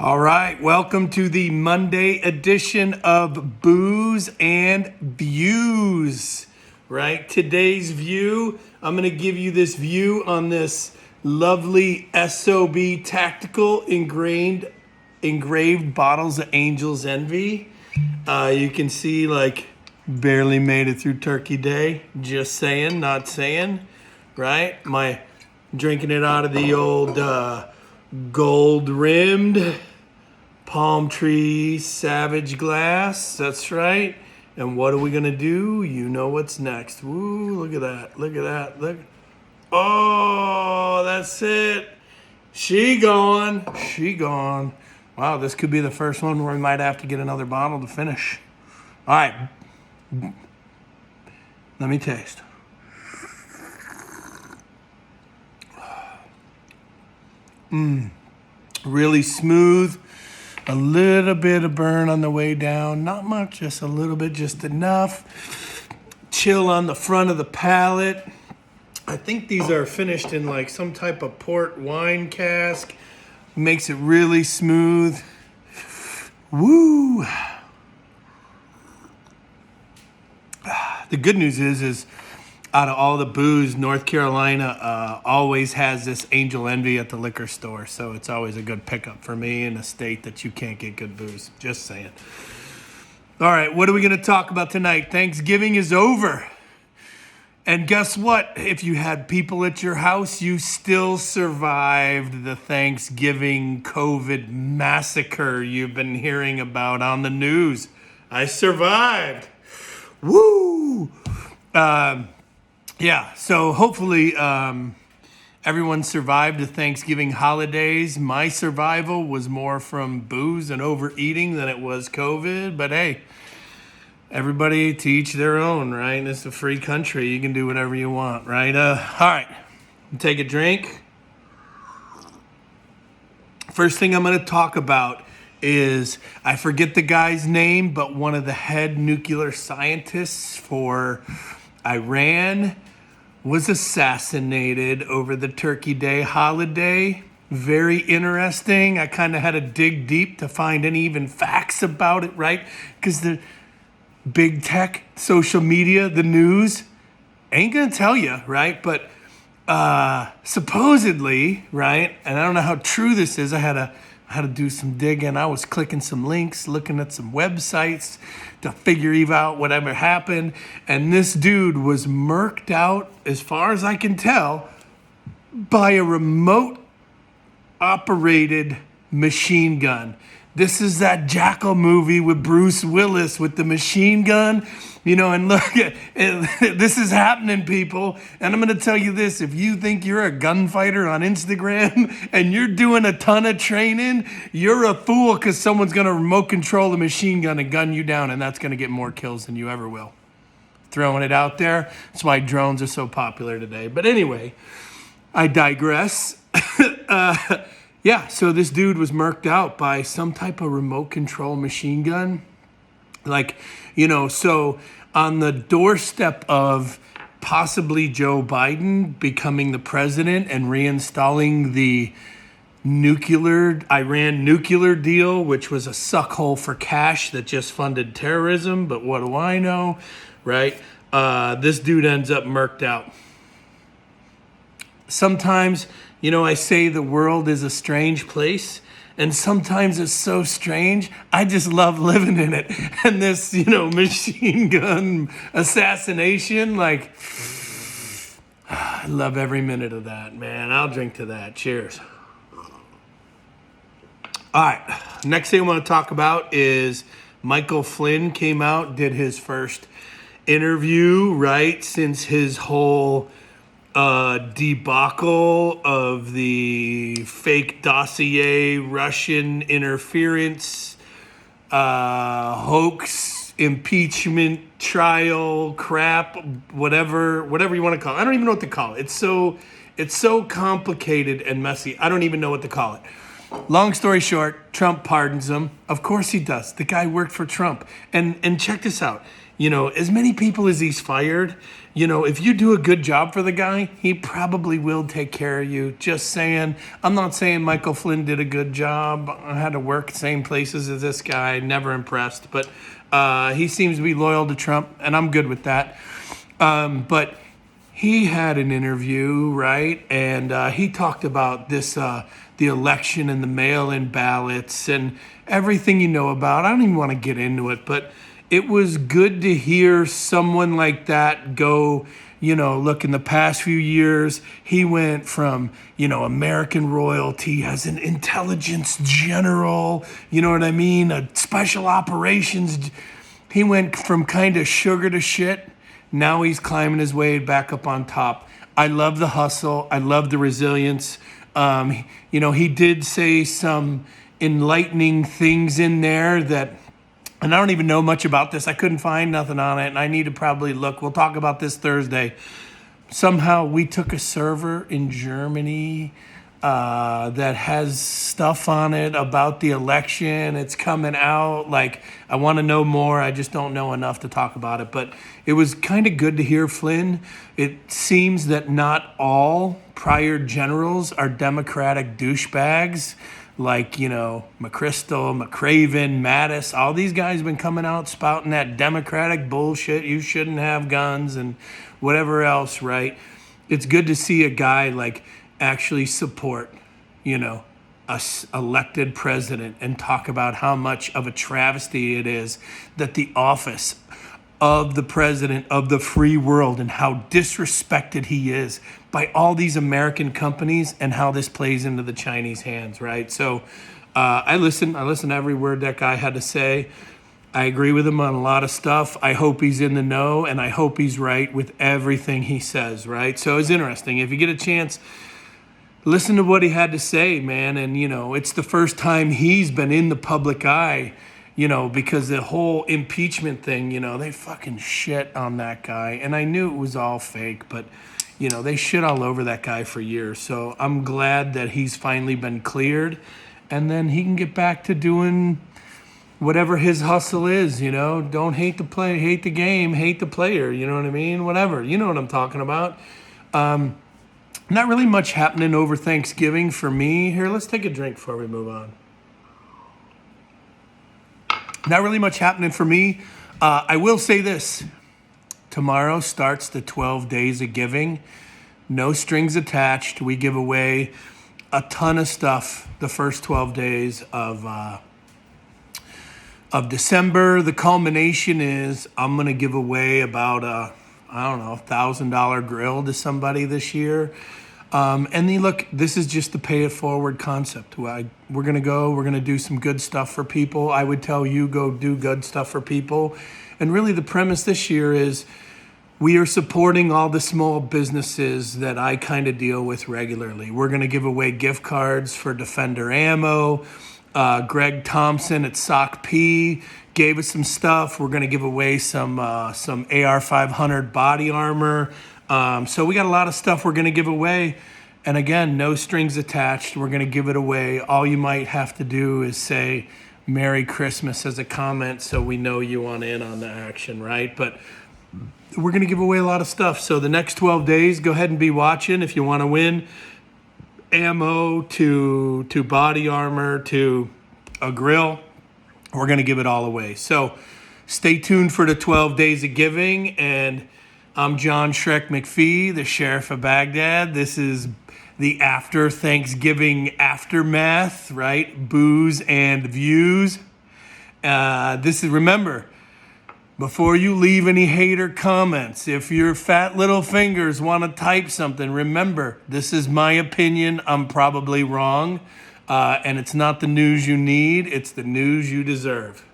All right, welcome to the Monday edition of Booze and Views. Right, today's view, I'm going to give you this view on this lovely SOB Tactical engraved bottles of Angel's Envy. You can see like barely made it through Turkey Day. Just saying, not saying. Right, my drinking it out of the old gold rimmed Palm Tree Savage glass. That's right. And what are we gonna do? You know what's next. Woo, look at that. Look at that. Look. Oh, that's it. She gone. She gone. Wow, this could be the first one where we might have to get another bottle to finish. All right. Let me taste. Really smooth. A little bit of burn on the way down. Not much, just a little bit, just enough. Chill on the front of the palate. I think these are finished in like some type of port wine cask. Makes it really smooth. Woo! The good news is out of all the booze, North Carolina always has this Angel Envy at the liquor store. So it's always a good pickup for me in a state that you can't get good booze. Just saying. All right, what are we going to talk about tonight? Thanksgiving is over. And guess what? If you had people at your house, you still survived the Thanksgiving COVID massacre you've been hearing about on the news. I survived. Woo! Yeah, so hopefully everyone survived the Thanksgiving holidays. My survival was more from booze and overeating than it was COVID. But hey, everybody to each their own, right? It's a free country. You can do whatever you want, right? All right, take a drink. First thing I'm going to talk about is, I forget the guy's name, but one of the head nuclear scientists for Iran was assassinated over the Turkey Day holiday. Very interesting. I kind of had to dig deep to find any even facts about it, right? Because the big tech, social media, the news ain't gonna tell you, right? But supposedly, right? And I don't know how true this is. I had to do some digging. I was clicking some links, looking at some websites to figure out whatever happened. And this dude was murked out, as far as I can tell, by a remote operated machine gun. This is that Jackal movie with Bruce Willis with the machine gun. You know, and look, this is happening, people. And I'm going to tell you this. If you think you're a gunfighter on Instagram and you're doing a ton of training, you're a fool, because someone's going to remote control the machine gun and gun you down, and that's going to get more kills than you ever will. Throwing it out there. That's why drones are so popular today. But anyway, I digress. Yeah, so this dude was murked out by some type of remote control machine gun. Like, you know, so on the doorstep of possibly Joe Biden becoming the president and reinstalling the Iran nuclear deal, which was a suckhole for cash that just funded terrorism, but what do I know, right? This dude ends up murked out. Sometimes, you know, I say the world is a strange place, and sometimes it's so strange, I just love living in it. And this, you know, machine gun assassination, like, I love every minute of that, man. I'll drink to that. Cheers. All right, next thing I want to talk about is Michael Flynn came out, did his first interview, right, since his whole debacle of the fake dossier, Russian interference, hoax, impeachment, trial, crap, whatever you want to call it. I don't even know what to call it. It's so complicated and messy. I don't even know what to call it. Long story short, Trump pardons him. Of course he does. The guy worked for Trump. And check this out. as many people as he's fired, if you do a good job for the guy, he probably will take care of you. Just saying. I'm not saying Michael Flynn did a good job. I had to work same places as this guy. Never impressed. But he seems to be loyal to Trump, and I'm good with that. But he had an interview, right? And he talked about this, the election and the mail-in ballots and everything about. I don't even want to get into it, but it was good to hear someone like that go, look, in the past few years, he went from, American royalty as an intelligence general, you know what I mean? A special operations. He went from kind of sugar to shit. Now he's climbing his way back up on top. I love the hustle. I love the resilience. He did say some enlightening things in there that, and I don't even know much about this. I couldn't find nothing on it, and I need to probably look. We'll talk about this Thursday. Somehow we took a server in Germany that has stuff on it about the election. It's coming out. Like, I want to know more. I just don't know enough to talk about it. But it was kind of good to hear Flynn. It seems that not all prior generals are Democratic douchebags. Like, McChrystal, McRaven, Mattis, all these guys have been coming out spouting that Democratic bullshit. You shouldn't have guns and whatever else, right? It's good to see a guy like actually support, a elected president and talk about how much of a travesty it is that the office of the president of the free world and how disrespected he is by all these American companies and how this plays into the Chinese hands, right? So I listen to every word that guy had to say. I agree with him on a lot of stuff. I hope he's in the know, and I hope he's right with everything he says, right? So it's interesting. If you get a chance, listen to what he had to say, man. And, it's the first time he's been in the public eye, because the whole impeachment thing, they fucking shit on that guy. And I knew it was all fake, but, they shit all over that guy for years. So I'm glad that he's finally been cleared. And then he can get back to doing whatever his hustle is, Don't hate the play, hate the game, hate the player, you know what I mean? Whatever, you know what I'm talking about. Not really much happening over Thanksgiving for me. Here, let's take a drink before we move on. Not really much happening for me. I will say this. Tomorrow starts the 12 days of giving. No strings attached. We give away a ton of stuff the first 12 days of December. The culmination is I'm going to give away about $1,000 grill to somebody this year. And then look, this is just the pay it forward concept. We're going to do some good stuff for people. I would tell you, go do good stuff for people. And really the premise this year is we are supporting all the small businesses that I kind of deal with regularly. We're going to give away gift cards for Defender Ammo. Greg Thompson at Sock P gave us some stuff. We're going to give away some AR-500 body armor. So we got a lot of stuff we're going to give away. And again, no strings attached. We're going to give it away. All you might have to do is say Merry Christmas as a comment so we know you want in on the action, right? But we're going to give away a lot of stuff. So the next 12 days, go ahead and be watching if you want to win ammo to body armor to a grill. We're going to give it all away. So stay tuned for the 12 days of giving. And I'm John Shrek McPhee, the Sheriff of Baghdad. This is the after Thanksgiving aftermath, right? Booze and views. Remember, before you leave any hater comments, if your fat little fingers want to type something, remember, this is my opinion. I'm probably wrong. And it's not the news you need. It's the news you deserve.